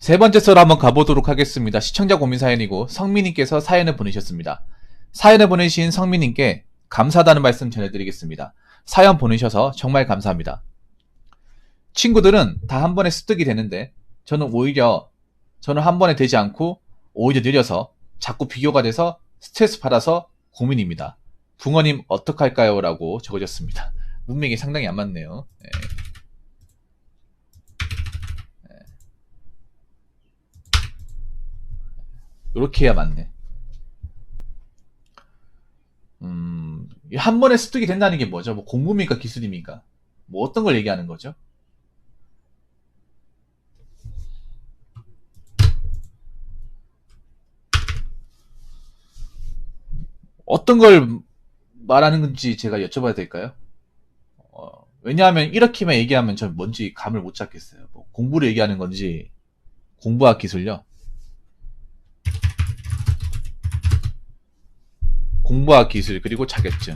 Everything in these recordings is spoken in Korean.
세 번째 썰 한번 가보도록 하겠습니다. 시청자 고민 사연이고 성민님께서 사연을 보내셨습니다. 사연을 보내신 성민님께 감사하다는 말씀 전해드리겠습니다. 사연 보내셔서 정말 감사합니다. 친구들은 다 한 번에 습득이 되는데 저는 한 번에 되지 않고 오히려 느려서 자꾸 비교가 돼서 스트레스 받아서 고민입니다. 붕어님 어떡할까요? 라고 적어줬습니다. 문맥이 상당히 안 맞네요. 네. 이렇게 해야 맞네. 한 번에 습득이 된다는 게 뭐죠? 뭐 공부입니까? 기술입니까? 뭐 어떤 걸 얘기하는 거죠? 어떤 걸 말하는 건지 제가 여쭤봐도 될까요? 왜냐하면 이렇게만 얘기하면 전 뭔지 감을 못 잡겠어요. 뭐 공부를 얘기하는 건지 공부와 기술요? 공부와 기술 그리고 자격증.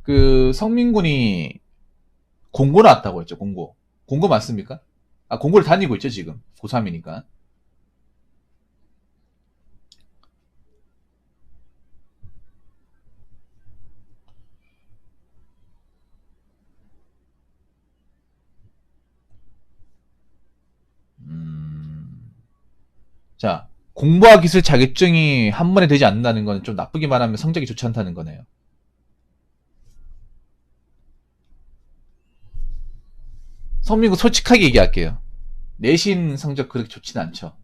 그 성민군이 공고 나왔다고 했죠. 공고 맞습니까? 아, 공고를 다니고 있죠 지금. 고3이니까. 자, 공부와 기술 자격증이 한 번에 되지 않는다는 건 좀 나쁘게 말하면 성적이 좋지 않다는 거네요. 성민군 솔직하게 얘기할게요. 내신 성적 그렇게 좋지는 않죠.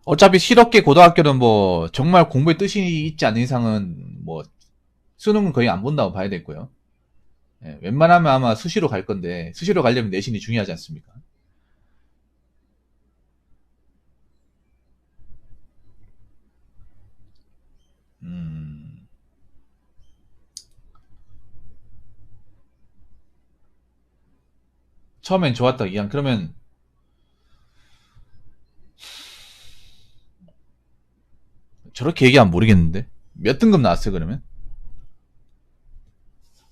어차피 실업계 고등학교는 뭐 정말 공부에 뜻이 있지 않는 이상은 뭐 수능은 거의 안 본다고 봐야 되고요. 예, 웬만하면 아마 수시로 갈 건데 수시로 가려면 내신이 중요하지 않습니까? 음, 처음엔 좋았다 이양 그러면 저렇게 얘기하면 모르겠는데 몇 등급 나왔어요 그러면?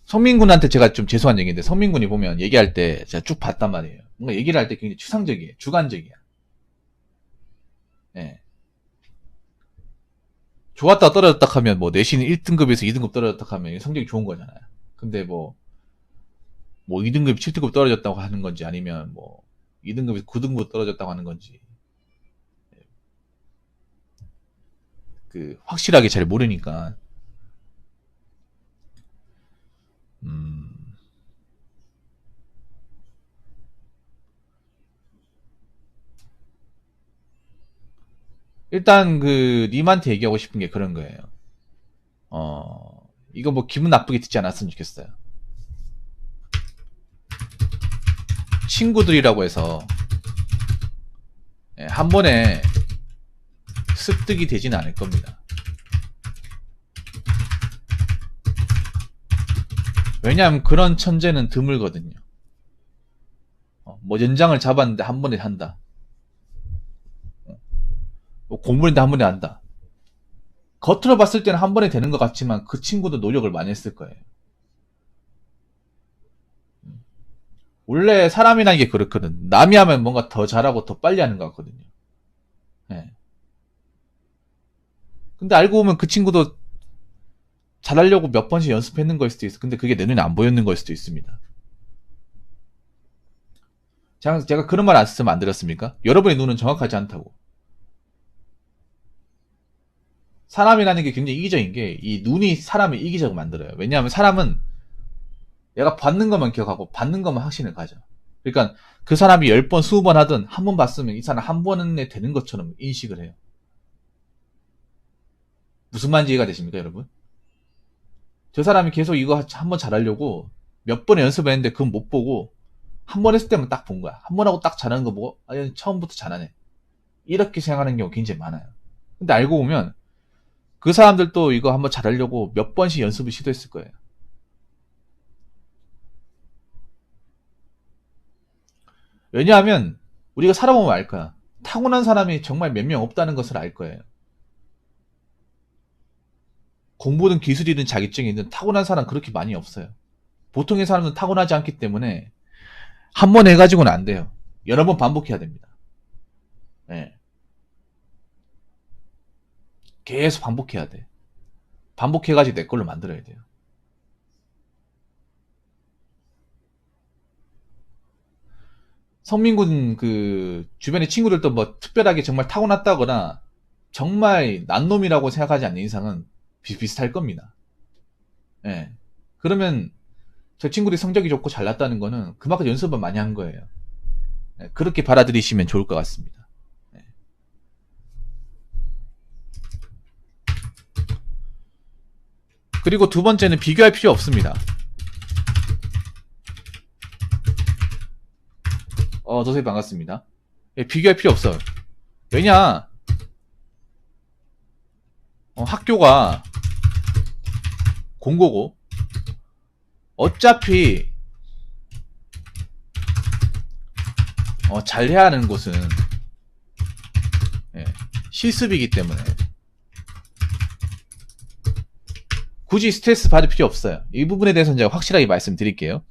성민군한테 제가 좀 죄송한 얘기인데 성민군이 보면 얘기할 때 제가 쭉 봤단 말이에요. 뭔가 얘기를 할 때 굉장히 추상적이에요. 주관적이야. 예. 좋았다 떨어졌다 하면 뭐 내신 1등급에서 2등급 떨어졌다 하면 성적이 좋은 거잖아요. 근데 뭐 2등급 7등급 떨어졌다고 하는 건지 아니면 뭐 2등급에서 9등급 떨어졌다고 하는 건지 그 확실하게 잘 모르니까 음, 일단 그 님한테 얘기하고 싶은 게 그런 거예요. 이거 뭐 기분 나쁘게 듣지 않았으면 좋겠어요. 친구들이라고 해서 한 번에 습득이 되지는 않을 겁니다. 왜냐하면 그런 천재는 드물거든요. 뭐 연장을 잡았는데 한 번에 한다. 뭐 공부했는데 한 번에 한다. 겉으로 봤을 때는 한 번에 되는 것 같지만 그 친구도 노력을 많이 했을 거예요. 원래 사람이라는 게 그렇거든. 남이 하면 뭔가 더 잘하고 더 빨리 하는 것 같거든요. 네. 근데 알고 보면 그 친구도 잘하려고 몇 번씩 연습했는 걸 수도 있어. 근데 그게 내 눈에 안 보였는 걸 수도 있습니다. 제가 그런 말 안 쓰면 안 들었습니까? 여러분의 눈은 정확하지 않다고. 사람이라는 게 굉장히 이기적인 게 이 눈이 사람을 이기적으로 만들어요. 왜냐하면 사람은 얘가 받는 것만 기억하고 받는 것만 확신을 가져. 그러니까 그 사람이 10번, 20번 하든 한 번 봤으면 이 사람 한 번에 되는 것처럼 인식을 해요. 무슨 말인지 이해가 되십니까, 여러분? 저 사람이 계속 이거 한번 잘하려고 몇 번의 연습을 했는데 그건 못 보고 한 번 했을 때만 딱 본 거야. 한 번 하고 딱 잘하는 거 보고 아, 얘는 처음부터 잘하네. 이렇게 생각하는 경우 굉장히 많아요. 근데 알고 보면 그 사람들도 이거 한번 잘하려고 몇 번씩 연습을 시도했을 거예요. 왜냐하면 우리가 살아보면 알 거야. 타고난 사람이 정말 몇 명 없다는 것을 알 거예요. 공부든 기술이든 자격증이든 타고난 사람 그렇게 많이 없어요. 보통의 사람은 타고나지 않기 때문에 한 번 해가지고는 안 돼요. 여러 번 반복해야 됩니다. 네. 계속 반복해야 돼. 반복해가지고 내 걸로 만들어야 돼요. 성민군 그 주변의 친구들도 뭐 특별하게 정말 타고났다거나 정말 난 놈이라고 생각하지 않는 이상은 비슷비슷할 겁니다. 예. 그러면 저 친구들이 성적이 좋고 잘났다는 거는 그만큼 연습을 많이 한 거예요. 예. 그렇게 받아들이시면 좋을 것 같습니다. 예. 그리고 두 번째는 비교할 필요 없습니다. 도서히 반갑습니다. 예, 비교할 필요 없어요. 왜냐, 학교가 공고고, 어차피, 잘해야 하는 곳은, 예, 실습이기 때문에, 굳이 스트레스 받을 필요 없어요. 이 부분에 대해서는 제가 확실하게 말씀드릴게요.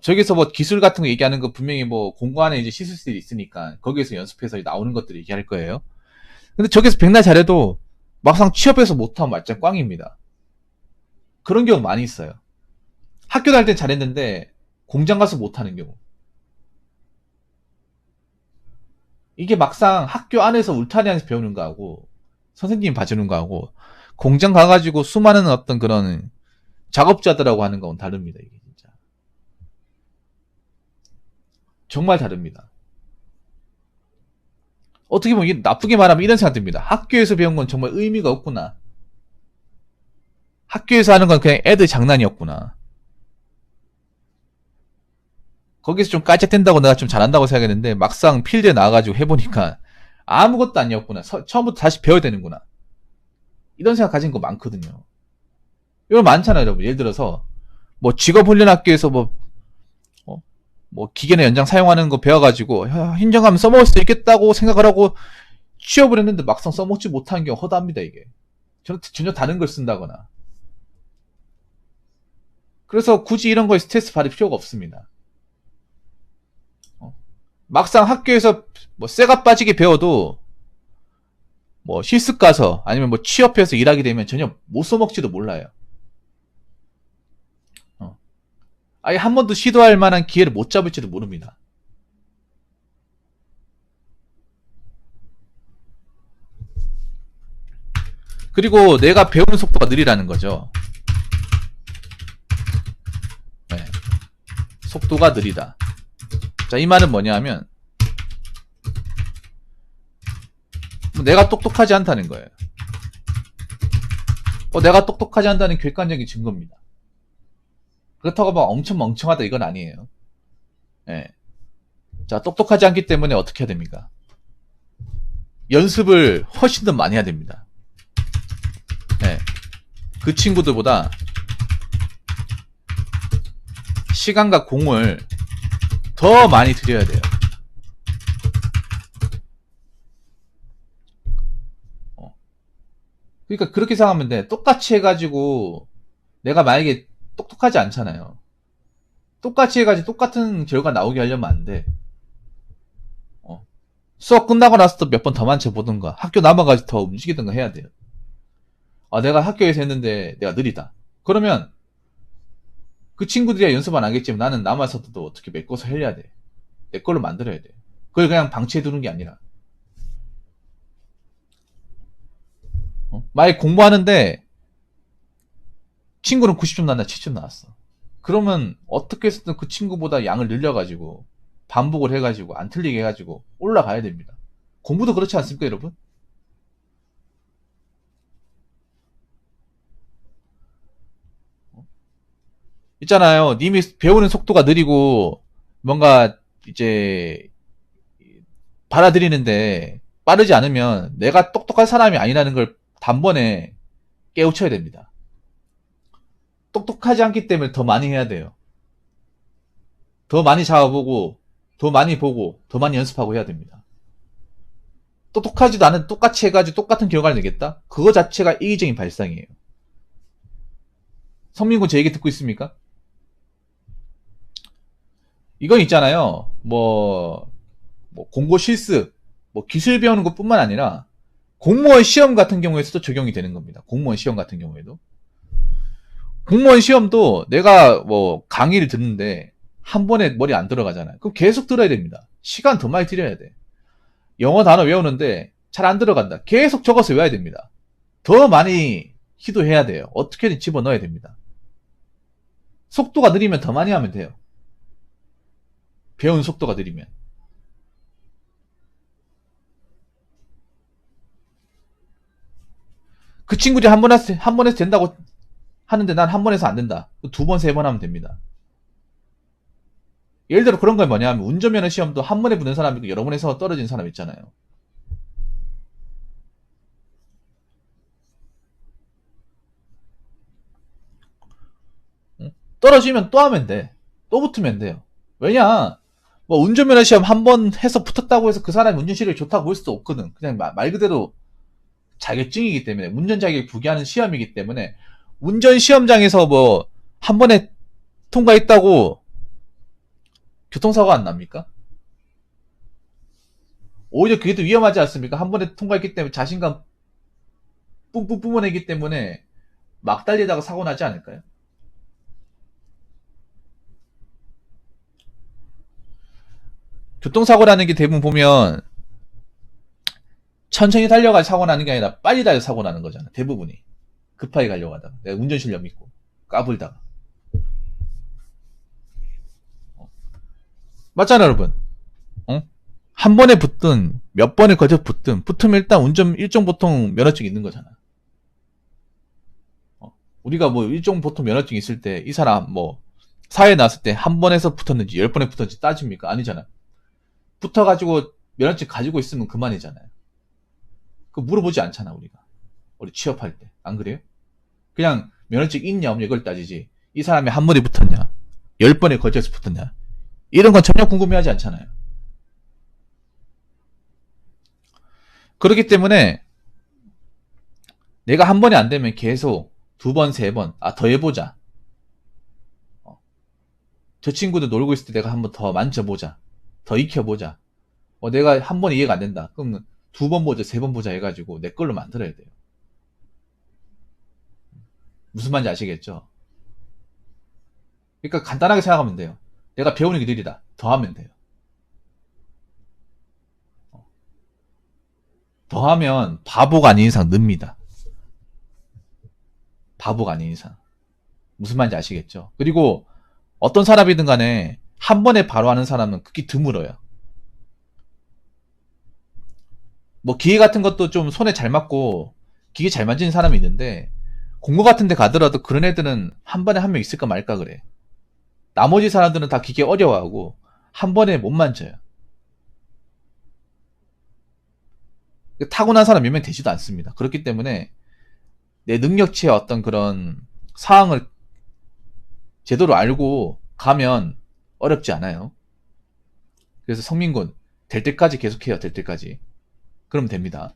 저기서 뭐 기술 같은 거 얘기하는 거 분명히 뭐 공고 안에 이제 실습들이 있으니까 거기에서 연습해서 나오는 것들 얘기할 거예요. 근데 저기서 백날 잘해도 막상 취업해서 못하면 말짱 꽝입니다. 그런 경우 많이 있어요. 학교 다닐 땐 잘했는데 공장 가서 못하는 경우. 이게 막상 학교 안에서 울타리 안에서 배우는 거하고 선생님 봐주는 거하고 공장 가가지고 수많은 어떤 그런 작업자들하고 하는 건 다릅니다. 이게 진짜 정말 다릅니다. 어떻게 보면 나쁘게 말하면 이런 생각 듭니다. 학교에서 배운 건 정말 의미가 없구나. 학교에서 하는 건 그냥 애들 장난이었구나. 거기서 좀 깔짝댄다고 내가 좀 잘한다고 생각했는데 막상 필드에 나와가지고 해보니까 아무것도 아니었구나. 처음부터 다시 배워야 되는구나. 이런 생각 가진 거 많거든요. 이거 많잖아요, 여러분. 예를 들어서 뭐 직업훈련학교에서 뭐 기계나 연장 사용하는 거 배워가지고 hin정하면 써먹을 수 있겠다고 생각을 하고 취업을 했는데 막상 써먹지 못한 경우 허다합니다. 이게 전혀 다른 걸 쓴다거나. 그래서 굳이 이런 거에 스트레스 받을 필요가 없습니다. 막상 학교에서 뭐 쇠가 빠지게 배워도 뭐 실습 가서 아니면 뭐 취업해서 일하게 되면 전혀 못 써먹지도 몰라요. 아예 한 번도 시도할 만한 기회를 못 잡을지도 모릅니다. 그리고 내가 배우는 속도가 느리다는 거죠. 네. 속도가 느리다. 자, 이 말은 뭐냐 하면 내가 똑똑하지 않다는 거예요. 내가 똑똑하지 않다는 객관적인 증거입니다. 그렇다고 막 엄청 멍청하다 이건 아니에요. 네. 자, 똑똑하지 않기 때문에 어떻게 해야 됩니까? 연습을 훨씬 더 많이 해야 됩니다. 네. 그 친구들보다 시간과 공을 더 많이 들여야 돼요. 그러니까 그렇게 생각하면 돼. 똑같이 해가지고 내가 만약에 똑똑하지 않잖아요. 똑같이 해가지고 똑같은 결과 나오게 하려면 안 돼. 수업 끝나고 나서 또 몇 번 더 만져 보든가 학교 남아가지고 더 움직이든가 해야 돼요. 내가 학교에서 했는데 내가 느리다. 그러면 그 친구들이야 연습 안 하겠지만 나는 남아서도 또 어떻게 메꿔서 해야 돼. 내 걸로 만들어야 돼. 그걸 그냥 방치해 두는 게 아니라. 만약에 공부하는데 친구는 90점 나왔나 70점 나왔어. 그러면 어떻게 해서든 그 친구보다 양을 늘려가지고 반복을 해가지고 안 틀리게 해가지고 올라가야 됩니다. 공부도 그렇지 않습니까, 여러분? 있잖아요. 님이 배우는 속도가 느리고 뭔가 이제 받아들이는데 빠르지 않으면 내가 똑똑한 사람이 아니라는 걸 단번에 깨우쳐야 됩니다. 똑똑하지 않기 때문에 더 많이 해야 돼요. 더 많이 잡아보고 더 많이 보고 더 많이 연습하고 해야 됩니다. 똑똑하지도 않은 똑같이 해가지고 똑같은 결과를 내겠다? 그거 자체가 이기적인 발상이에요. 성민군 제 얘기 듣고 있습니까? 이건 있잖아요. 공고 실습, 기술 배우는 것 뿐만 아니라 공무원 시험 같은 경우에서도 적용이 되는 겁니다. 공무원 시험 같은 경우에도. 공무원 시험도 내가 강의를 듣는데 한 번에 머리 안 들어가잖아요. 그럼 계속 들어야 됩니다. 시간 더 많이 들여야 돼. 영어 단어 외우는데 잘 안 들어간다. 계속 적어서 외워야 됩니다. 더 많이 시도해야 돼요. 어떻게든 집어넣어야 됩니다. 속도가 느리면 더 많이 하면 돼요. 배운 속도가 느리면. 그 친구들이 한 번에서 된다고 하는데 난 한 번에서 안 된다. 두 번, 세 번 하면 됩니다. 예를 들어 그런 건 뭐냐 하면 운전면허 시험도 한 번에 붙는 사람이 있고 여러 번 해서 떨어진 사람 있잖아요. 떨어지면 또 하면 돼. 또 붙으면 돼요. 왜냐? 운전면허 시험 한 번 해서 붙었다고 해서 그 사람이 운전 실력이 좋다고 볼 수도 없거든. 그냥 말 그대로 자격증이기 때문에, 운전 자격을 부기하는 시험이기 때문에, 운전 시험장에서 한 번에 통과했다고 교통사고가 안 납니까? 오히려 그게 더 위험하지 않습니까? 한 번에 통과했기 때문에 자신감 뿜뿜 뿜어내기 때문에 막 달리다가 사고 나지 않을까요? 교통사고라는 게 대부분 보면 천천히 달려가지고 사고 나는 게 아니라 빨리 달려 사고 나는 거잖아. 대부분이. 급하게 가려고 하다가. 내가 운전 실력 믿고 까불다가. 맞잖아, 여러분. 한 번에 붙든 몇 번에 거쳐 붙으면 일단 운전 일종 보통 면허증 있는 거잖아. 우리가 일종 보통 면허증 있을 때 이 사람 사회에 나왔을 때 한 번에서 붙었는지 10번에 붙었는지 따집니까? 아니잖아. 붙어가지고 면허증 가지고 있으면 그만이잖아요. 그 물어보지 않잖아, 우리가. 우리 취업할 때. 안 그래요? 그냥 면허증 있냐 없냐 이걸 따지지. 이 사람이 한 번에 붙었냐? 10번에 걸쳐서 붙었냐? 이런 건 전혀 궁금해하지 않잖아요. 그렇기 때문에 내가 한 번에 안 되면 계속 두 번, 세 번, 더 해보자. 저 친구들 놀고 있을 때 내가 한번 더 만져보자. 더 익혀보자. 내가 한 번에 이해가 안 된다. 그럼 두 번 보자, 세 번 보자 해가지고 내 걸로 만들어야 돼요. 무슨 말인지 아시겠죠? 그러니까 간단하게 생각하면 돼요. 내가 배우는 게 느리다. 더 하면 돼요. 더 하면 바보가 아닌 이상 늡니다. 바보가 아닌 이상. 무슨 말인지 아시겠죠? 그리고 어떤 사람이든 간에 한 번에 바로 하는 사람은 극히 드물어요. 기계 같은 것도 좀 손에 잘 맞고 기계 잘 만지는 사람이 있는데 공고 같은 데 가더라도 그런 애들은 한 번에 한 명 있을까 말까 그래. 나머지 사람들은 다 기계 어려워하고 한 번에 못 만져요. 타고난 사람 몇 명 되지도 않습니다. 그렇기 때문에 내 능력치의 어떤 그런 사항을 제대로 알고 가면 어렵지 않아요. 그래서 성민군 될 때까지 계속해요. 될 때까지. 그러면 됩니다.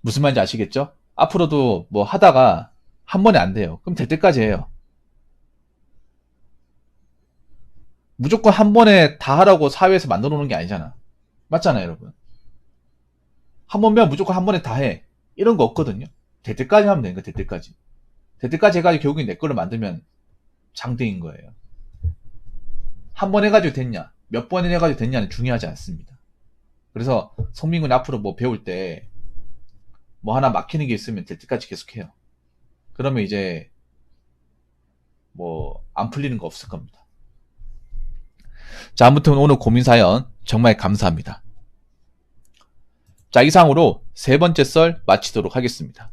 무슨 말인지 아시겠죠? 앞으로도 하다가 한 번에 안 돼요. 그럼 될 때까지 해요. 무조건 한 번에 다 하라고 사회에서 만들어 놓은 게 아니잖아. 맞잖아요, 여러분. 한 번 배우면 무조건 한 번에 다 해. 이런 거 없거든요. 될 때까지 하면 되는 거야, 될 때까지. 될 때까지 해가지고 결국엔 내 걸로 만들면 장땡인 거예요. 한 번 해가지고 됐냐, 몇 번 해가지고 됐냐는 중요하지 않습니다. 그래서 성민군이 앞으로 배울 때 하나 막히는 게 있으면 될 때까지 계속해요. 그러면 이제 안 풀리는 거 없을 겁니다. 자, 아무튼 오늘 고민 사연 정말 감사합니다. 자, 이상으로 세 번째 썰 마치도록 하겠습니다.